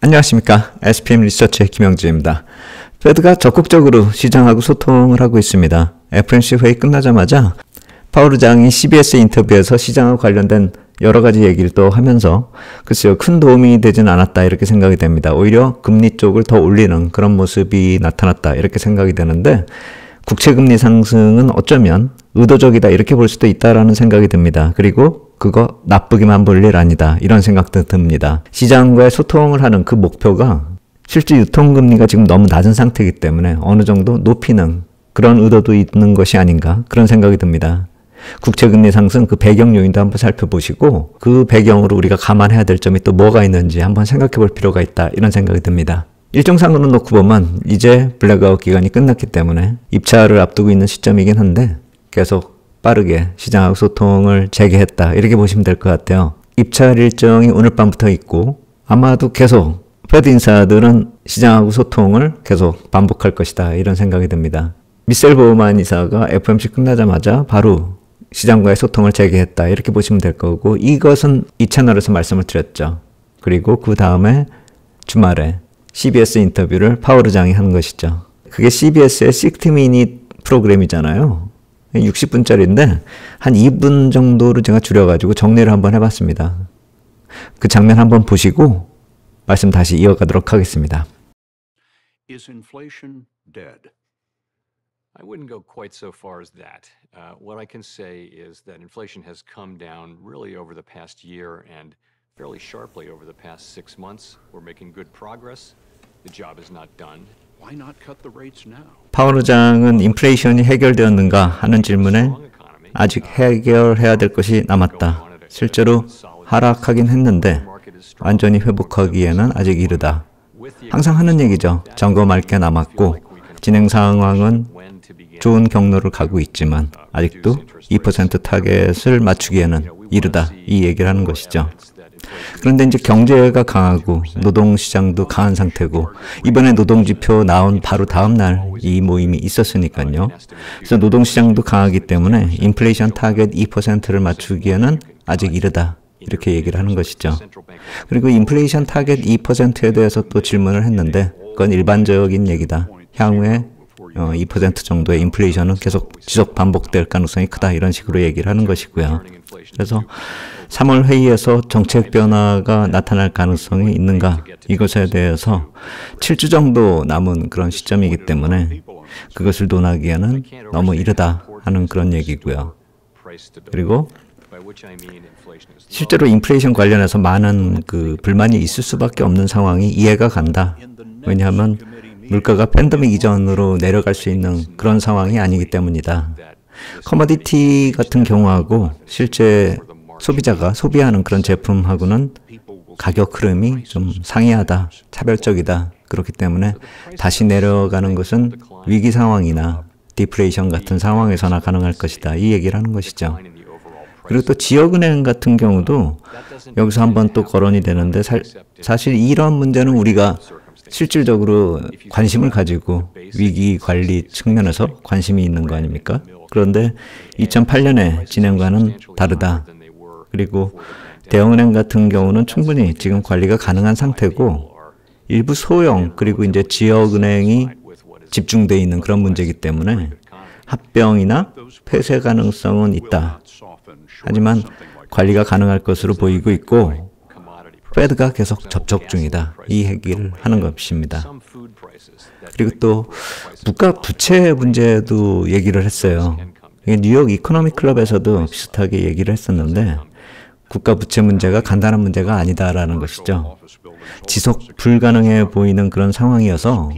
안녕하십니까. SPM 리서치의 김영주입니다. 페드가 적극적으로 시장하고 소통을 하고 있습니다. FOMC 회의 끝나자마자 파월 의장이 CBS 인터뷰에서 시장하고 관련된 여러 가지 얘기를 또 하면서 글쎄요, 큰 도움이 되진 않았다 이렇게 생각이 됩니다. 오히려 금리 쪽을 더 올리는 그런 모습이 나타났다 이렇게 생각이 되는데, 국채금리 상승은 어쩌면 의도적이다 이렇게 볼 수도 있다라는 생각이 듭니다. 그리고 그거 나쁘게만 볼 일 아니다 이런 생각도 듭니다. 시장과의 소통을 하는 그 목표가 실제 유통금리가 지금 너무 낮은 상태이기 때문에 어느 정도 높이는 그런 의도도 있는 것이 아닌가 그런 생각이 듭니다. 국채금리 상승 그 배경 요인도 한번 살펴보시고 그 배경으로 우리가 감안해야 될 점이 또 뭐가 있는지 한번 생각해 볼 필요가 있다 이런 생각이 듭니다. 일정상으로 놓고 보면 이제 블랙아웃 기간이 끝났기 때문에 입찰을 앞두고 있는 시점이긴 한데 계속 빠르게 시장하고 소통을 재개했다 이렇게 보시면 될 것 같아요. 입찰 일정이 오늘 밤부터 있고 아마도 계속 페드 인사들은 시장하고 소통을 계속 반복할 것이다 이런 생각이 듭니다. 미셸 보우만 이사가 FOMC 끝나자마자 바로 시장과의 소통을 재개했다 이렇게 보시면 될 거고, 이것은 이 채널에서 말씀을 드렸죠. 그리고 그 다음에 주말에 CBS 인터뷰를 파월 의장이 한 것이죠. 그게 CBS의 60미닛 프로그램이잖아요. 60분짜리인데 한 2분 정도로 제가 줄여가지고 정리를 한번 해봤습니다. 그 장면 한번 보시고 말씀 다시 이어가도록 하겠습니다. Is inflation dead? I wouldn't go quite so far as that. What I can say is that inflation has come down really over the past year and fairly sharply over the past 6 months. We're making good progress. The job is not done. Why not cut the rates now? 파월 의장은 인플레이션이 해결되었는가 하는 질문에 아직 해결해야 될 것이 남았다. 실제로 하락하긴 했는데 완전히 회복하기에는 아직 이르다. 항상 하는 얘기죠. 점검할 게 남았고 진행 상황은 좋은 경로를 가고 있지만 아직도 2% 타겟을 맞추기에는 이르다. 이 얘기를 하는 것이죠. 그런데 이제 경제가 강하고 노동시장도 강한 상태고 이번에 노동지표 나온 바로 다음 날 이 모임이 있었으니까요. 그래서 노동시장도 강하기 때문에 인플레이션 타겟 2%를 맞추기에는 아직 이르다. 이렇게 얘기를 하는 것이죠. 그리고 인플레이션 타겟 2%에 대해서 또 질문을 했는데 그건 일반적인 얘기다. 향후에 2% 정도의 인플레이션은 계속 지속 반복될 가능성이 크다. 이런 식으로 얘기를 하는 것이고요. 그래서 3월 회의에서 정책 변화가 나타날 가능성이 있는가? 이것에 대해서 7주 정도 남은 그런 시점이기 때문에 그것을 논하기에는 너무 이르다 하는 그런 얘기고요. 그리고 실제로 인플레이션 관련해서 많은 그 불만이 있을 수밖에 없는 상황이 이해가 간다. 왜냐하면 물가가 팬데믹 이전으로 내려갈 수 있는 그런 상황이 아니기 때문이다. 커머디티 같은 경우하고 실제 소비자가 소비하는 그런 제품하고는 가격 흐름이 좀 상이하다, 차별적이다. 그렇기 때문에 다시 내려가는 것은 위기 상황이나 디플레이션 같은 상황에서나 가능할 것이다. 이 얘기를 하는 것이죠. 그리고 또 지역은행 같은 경우도 여기서 한번 또 거론이 되는데 사실 이런 문제는 우리가 실질적으로 관심을 가지고 위기 관리 측면에서 관심이 있는 거 아닙니까? 그런데 2008년의 진행과는 다르다. 그리고 대형은행 같은 경우는 충분히 지금 관리가 가능한 상태고 일부 소형 그리고 이제 지역은행이 집중되어 있는 그런 문제이기 때문에 합병이나 폐쇄 가능성은 있다. 하지만 관리가 가능할 것으로 보이고 있고 페드가 계속 접촉 중이다. 이 얘기를 하는 것입니다. 그리고 또 물가 부채 문제도 얘기를 했어요. 뉴욕 이코노미 클럽에서도 비슷하게 얘기를 했었는데 국가 부채 문제가 간단한 문제가 아니다라는 것이죠. 지속 불가능해 보이는 그런 상황이어서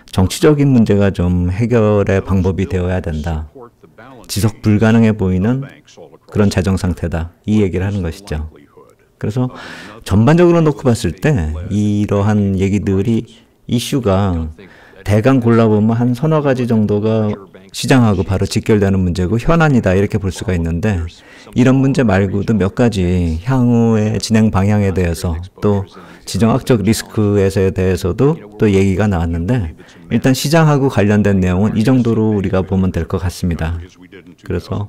정치적인 문제가 좀 해결의 방법이 되어야 된다. 지속 불가능해 보이는 그런 재정 상태다. 이 얘기를 하는 것이죠. 그래서 전반적으로 놓고 봤을 때 이러한 얘기들이 이슈가 대강 골라보면 한 서너 가지 정도가 시장하고 바로 직결되는 문제고 현안이다 이렇게 볼 수가 있는데 이런 문제 말고도 몇 가지 향후의 진행 방향에 대해서 또 지정학적 리스크에 대해서도 또 얘기가 나왔는데 일단 시장하고 관련된 내용은 이 정도로 우리가 보면 될 것 같습니다. 그래서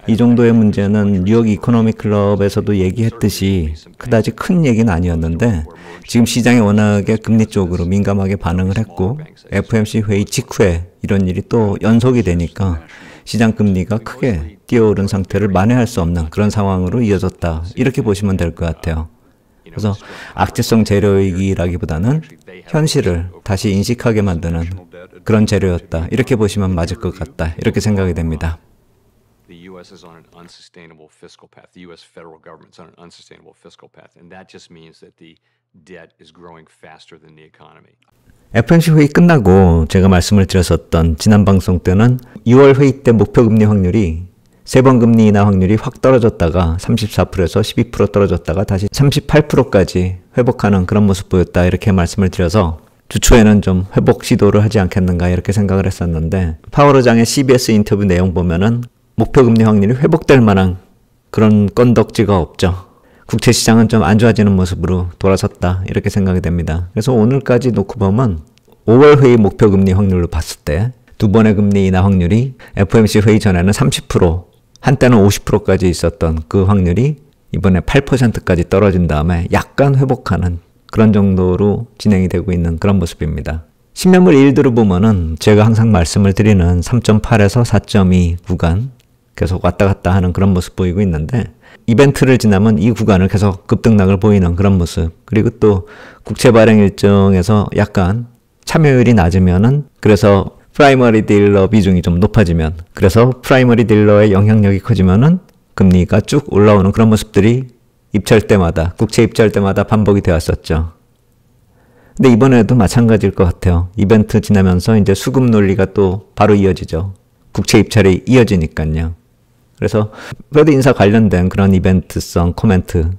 이 정도의 문제는 뉴욕 이코노미 클럽에서도 얘기했듯이 그다지 큰 얘기는 아니었는데 지금 시장이 워낙에 금리 쪽으로 민감하게 반응을 했고 FOMC 회의 직후에 이런 일이 또 연속이 되니까 시장 금리가 크게 뛰어오른 상태를 만회할 수 없는 그런 상황으로 이어졌다. 이렇게 보시면 될 것 같아요. 그래서 악재성 재료이기라기보다는 현실을 다시 인식하게 만드는 그런 재료였다. 이렇게 보시면 맞을 것 같다. 이렇게 생각이 됩니다. The U.S. is on an unsustainable fiscal path. The U.S. federal government's on an unsustainable fiscal path. And that just means that the debt is growing faster than the economy. FOMC 회의 끝나고 제가 말씀을 드렸었던 지난 방송 때는 6월 회의 때 목표 금리 확률이 3번 금리 인하 확률이 확 떨어졌다가 34%에서 12% 떨어졌다가 다시 38%까지 회복하는 그런 모습 보였다. 이렇게 말씀을 드려서 주초에는 좀 회복 시도를 하지 않겠는가 이렇게 생각을 했었는데 파월 의장의 CBS 인터뷰 내용 보면은 목표 금리 확률이 회복될 만한 그런 건덕지가 없죠. 국채 시장은 좀 안 좋아지는 모습으로 돌아섰다 이렇게 생각이 됩니다. 그래서 오늘까지 놓고 보면 5월 회의 목표 금리 확률로 봤을 때 두 번의 금리 인하 확률이 FOMC 회의 전에는 30%, 한때는 50%까지 있었던 그 확률이 이번에 8%까지 떨어진 다음에 약간 회복하는 그런 정도로 진행이 되고 있는 그런 모습입니다. 10년물 일들을 보면은 제가 항상 말씀을 드리는 3.8에서 4.2 구간 계속 왔다 갔다 하는 그런 모습 보이고 있는데 이벤트를 지나면 이 구간을 계속 급등락을 보이는 그런 모습 그리고 또 국채 발행 일정에서 약간 참여율이 낮으면은 그래서 프라이머리 딜러 비중이 좀 높아지면 그래서 프라이머리 딜러의 영향력이 커지면은 금리가 쭉 올라오는 그런 모습들이 입찰 때마다 국채 입찰 때마다 반복이 되었었죠. 근데 이번에도 마찬가지일 것 같아요. 이벤트 지나면서 이제 수급 논리가 또 바로 이어지죠. 국채 입찰이 이어지니까요. 그래서 페드 인사 관련된 그런 이벤트성 코멘트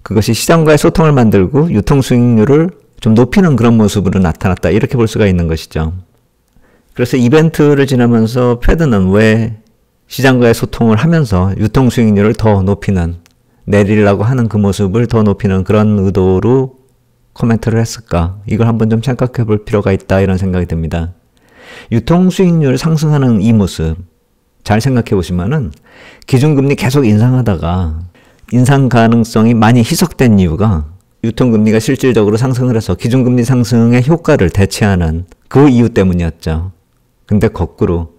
그것이 시장과의 소통을 만들고 유통 수익률을 좀 높이는 그런 모습으로 나타났다. 이렇게 볼 수가 있는 것이죠. 그래서 이벤트를 지나면서 페드는 왜 시장과의 소통을 하면서 유통 수익률을 더 높이는 내리려고 하는 그 모습을 더 높이는 그런 의도로 코멘트를 했을까? 이걸 한번 좀 생각해 볼 필요가 있다. 이런 생각이 듭니다. 유통 수익률 상승하는 이 모습 잘 생각해 보시면은 기준금리 계속 인상하다가 인상 가능성이 많이 희석된 이유가 유통금리가 실질적으로 상승을 해서 기준금리 상승의 효과를 대체하는 그 이유 때문이었죠. 근데 거꾸로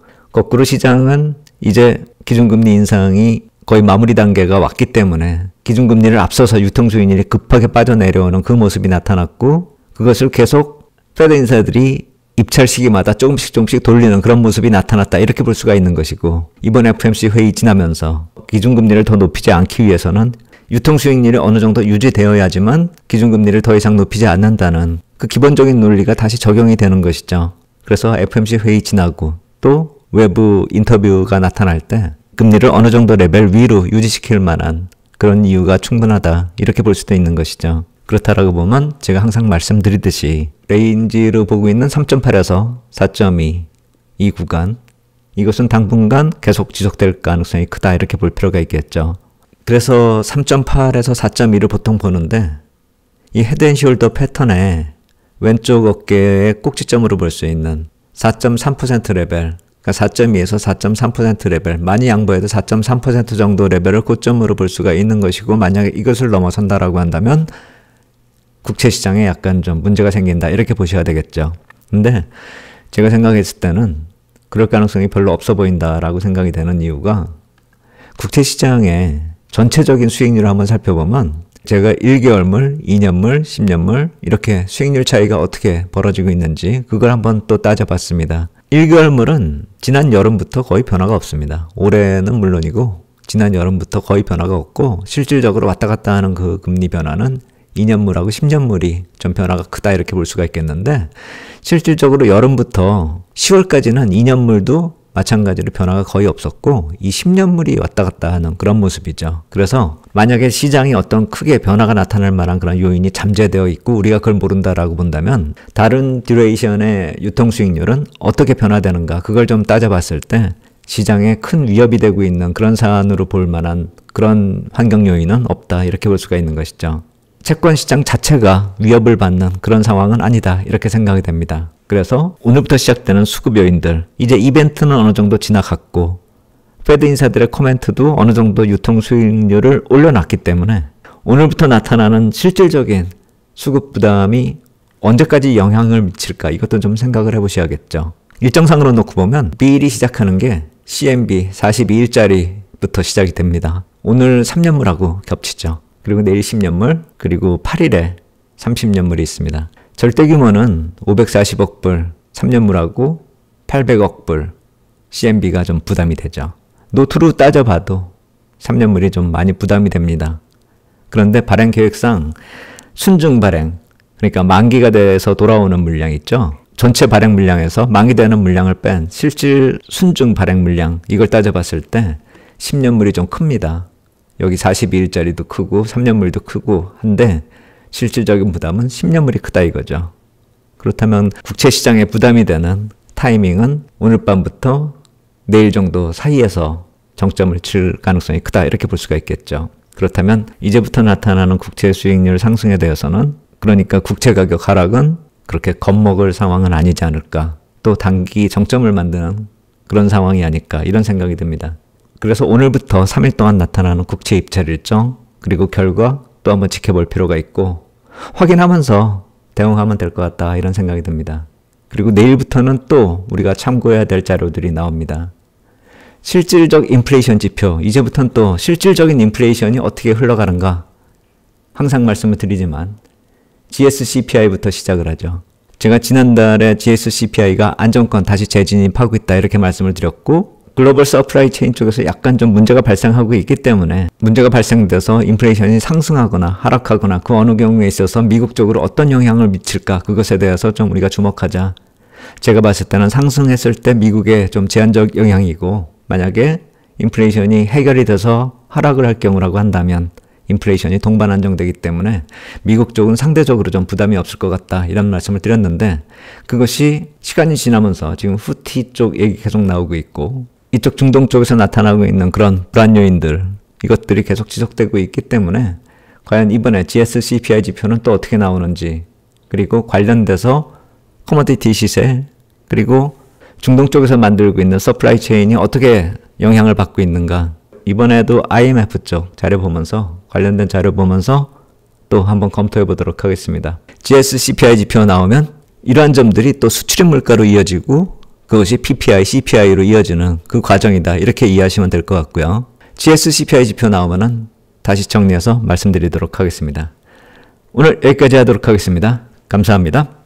시장은 이제 기준금리 인상이 거의 마무리 단계가 왔기 때문에 기준금리를 앞서서 유통수익률이 급하게 빠져내려오는 그 모습이 나타났고 그것을 계속 페드 인사들이 입찰 시기마다 조금씩 돌리는 그런 모습이 나타났다. 이렇게 볼 수가 있는 것이고 이번 FOMC 회의 지나면서 기준금리를 더 높이지 않기 위해서는 유통수익률이 어느 정도 유지되어야지만 기준금리를 더 이상 높이지 않는다는 그 기본적인 논리가 다시 적용이 되는 것이죠. 그래서 FOMC 회의 지나고 또 외부 인터뷰가 나타날 때 금리를 어느 정도 레벨 위로 유지시킬 만한 그런 이유가 충분하다. 이렇게 볼 수도 있는 것이죠. 그렇다라고 보면 제가 항상 말씀드리듯이 레인지를 보고 있는 3.8에서 4.2 이 구간 이것은 당분간 계속 지속될 가능성이 크다. 이렇게 볼 필요가 있겠죠. 그래서 3.8에서 4.2를 보통 보는데 이 헤드앤숄더 패턴의 왼쪽 어깨의 꼭지점으로 볼 수 있는 4.3% 레벨 그러니까 4.2에서 4.3% 레벨 많이 양보해도 4.3% 정도 레벨을 고점으로 볼 수가 있는 것이고 만약에 이것을 넘어선다라고 한다면 국채 시장에 약간 좀 문제가 생긴다. 이렇게 보셔야 되겠죠. 근데 제가 생각했을 때는 그럴 가능성이 별로 없어 보인다라고 생각이 되는 이유가 국채 시장의 전체적인 수익률을 한번 살펴보면 제가 1개월물, 2년물, 10년물 이렇게 수익률 차이가 어떻게 벌어지고 있는지 그걸 한번 또 따져봤습니다. 1개월물은 지난 여름부터 거의 변화가 없습니다. 올해는 물론이고 지난 여름부터 거의 변화가 없고 실질적으로 왔다 갔다 하는 그 금리 변화는 2년물하고 10년물이 좀 변화가 크다 이렇게 볼 수가 있겠는데 실질적으로 여름부터 10월까지는 2년물도 마찬가지로 변화가 거의 없었고 이 10년물이 왔다 갔다 하는 그런 모습이죠. 그래서 만약에 시장이 어떤 크게 변화가 나타날 만한 그런 요인이 잠재되어 있고 우리가 그걸 모른다라고 본다면 다른 듀레이션의 유통수익률은 어떻게 변화되는가 그걸 좀 따져봤을 때 시장에 큰 위협이 되고 있는 그런 사안으로 볼 만한 그런 환경 요인은 없다 이렇게 볼 수가 있는 것이죠. 채권 시장 자체가 위협을 받는 그런 상황은 아니다 이렇게 생각이 됩니다. 그래서 오늘부터 시작되는 수급 요인들 이제 이벤트는 어느 정도 지나갔고 페드 인사들의 코멘트도 어느 정도 유통 수익률을 올려놨기 때문에 오늘부터 나타나는 실질적인 수급 부담이 언제까지 영향을 미칠까 이것도 좀 생각을 해보셔야겠죠. 일정상으로 놓고 보면 미일이 시작하는 게 CMB 42일짜리부터 시작이 됩니다. 오늘 3년물하고 겹치죠. 그리고 내일 10년물, 그리고 8일에 30년물이 있습니다. 절대 규모는 540억 불 3년물하고 800억 불 CMB가 좀 부담이 되죠. 노트로 따져봐도 3년물이 좀 많이 부담이 됩니다. 그런데 발행 계획상 순증 발행, 그러니까 만기가 돼서 돌아오는 물량 있죠. 전체 발행 물량에서 만기되는 물량을 뺀 실질 순증 발행 물량, 이걸 따져봤을 때 10년물이 좀 큽니다. 여기 42일짜리도 크고 3년물도 크고 한데 실질적인 부담은 10년물이 크다 이거죠. 그렇다면 국채시장에 부담이 되는 타이밍은 오늘 밤부터 내일 정도 사이에서 정점을 칠 가능성이 크다 이렇게 볼 수가 있겠죠. 그렇다면 이제부터 나타나는 국채 수익률 상승에 대해서는, 그러니까 국채 가격 하락은 그렇게 겁먹을 상황은 아니지 않을까, 또 단기 정점을 만드는 그런 상황이 아닐까 이런 생각이 듭니다. 그래서 오늘부터 3일 동안 나타나는 국채 입찰 일정, 그리고 결과 또 한번 지켜볼 필요가 있고 확인하면서 대응하면 될 것 같다 이런 생각이 듭니다. 그리고 내일부터는 또 우리가 참고해야 될 자료들이 나옵니다. 실질적 인플레이션 지표, 이제부터는 또 실질적인 인플레이션이 어떻게 흘러가는가, 항상 말씀을 드리지만 GSCPI부터 시작을 하죠. 제가 지난달에 GSCPI가 안정권 다시 재진입하고 있다 이렇게 말씀을 드렸고, 글로벌 서플라이 체인 쪽에서 약간 좀 문제가 발생하고 있기 때문에 문제가 발생돼서 인플레이션이 상승하거나 하락하거나 그 어느 경우에 있어서 미국 쪽으로 어떤 영향을 미칠까, 그것에 대해서 좀 우리가 주목하자. 제가 봤을 때는 상승했을 때 미국에 좀 제한적 영향이고, 만약에 인플레이션이 해결이 돼서 하락을 할 경우라고 한다면 인플레이션이 동반 안정되기 때문에 미국 쪽은 상대적으로 좀 부담이 없을 것 같다 이런 말씀을 드렸는데, 그것이 시간이 지나면서 지금 후티 쪽 얘기 계속 나오고 있고 이쪽 중동 쪽에서 나타나고 있는 그런 불안 요인들, 이것들이 계속 지속되고 있기 때문에 과연 이번에 GSCPI 지표는 또 어떻게 나오는지, 그리고 관련돼서 커머디티 시세, 그리고 중동 쪽에서 만들고 있는 서플라이 체인이 어떻게 영향을 받고 있는가, 이번에도 IMF 쪽 자료 보면서, 관련된 자료 보면서 또 한번 검토해 보도록 하겠습니다. GSCPI 지표 나오면 이러한 점들이 또 수출입 물가로 이어지고 그것이 PPI, CPI로 이어지는 그 과정이다 이렇게 이해하시면 될 것 같고요. GSCPI 지표 나오면은 다시 정리해서 말씀드리도록 하겠습니다. 오늘 여기까지 하도록 하겠습니다. 감사합니다.